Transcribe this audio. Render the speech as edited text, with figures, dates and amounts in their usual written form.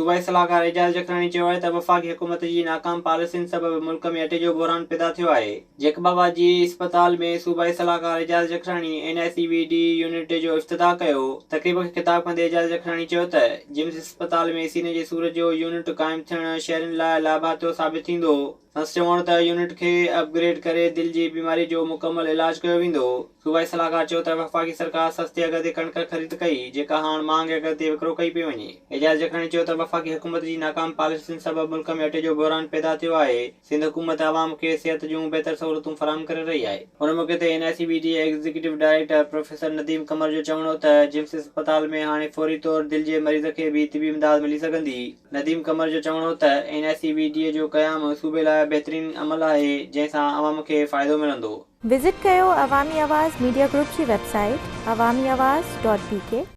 सूबाई सलाहकार एजाज़ जखरानी चयो आहे त वफ़ाक़ी हुकूमत जी नाकाम पॉलिसियुनि सबबि मुल्क में अटे जो बहरान पैदा थियो आहे। जेकबाबाजी अस्पताल में सूबाई सलाहकार एजाज़ जखरानी NICVD यूनिट जो इफ्तिताह कयो। तक़रीब खे ख़िताब कंदे एजाज़ जखरानी चयो त जिम्स अस्पताल में सीने जे सूर जो यूनिट क़ाइमु थियण शहरियुनि लाइ लाभार्थो साबित थींदो। संदसि चवण त यूनिट खे अपग्रेड करे दिलि जी बीमारी जो मुकमल इलाज कयो वेंदो। सूबाई सलाहकार चयो त वफ़ाक़ी सरकार सस्ते अघ ते कणिक ख़रीद कई, जेका हाणे महांगे अघ ते विकिरो कई पई वञे। एजाज़ जखरानी चयो त वफ़ाक़ी हुकूमत जी नाकाम पॉलिसियुनि सबबि मुल्क में अटे जो बहरान पैदा थियो आहे। सिंध हुकूमत अवाम खे सिहत जूं बहितर सहूलियतूं फराहम करे रही आहे। हुन मौक़े ते NICVD executive director professor Nadeem कमर जो चवणो हो त जिम्स अस्पताल में हाणे फौरी तौर दिलि जे मरीज़ खे भी तिबी इमदाद मिली सघंदी। नदीम कमर जो चवणो हो त NICVD जो क़याम सूबे लाइ बहितरीन अमल आहे, जंहिं सां अवाम खे फ़ाइदो मिलंदो। विज़िट कयो अवामी आवाज़ मीडिया ग्रुप जी वेबसाइट awamiawaz.pk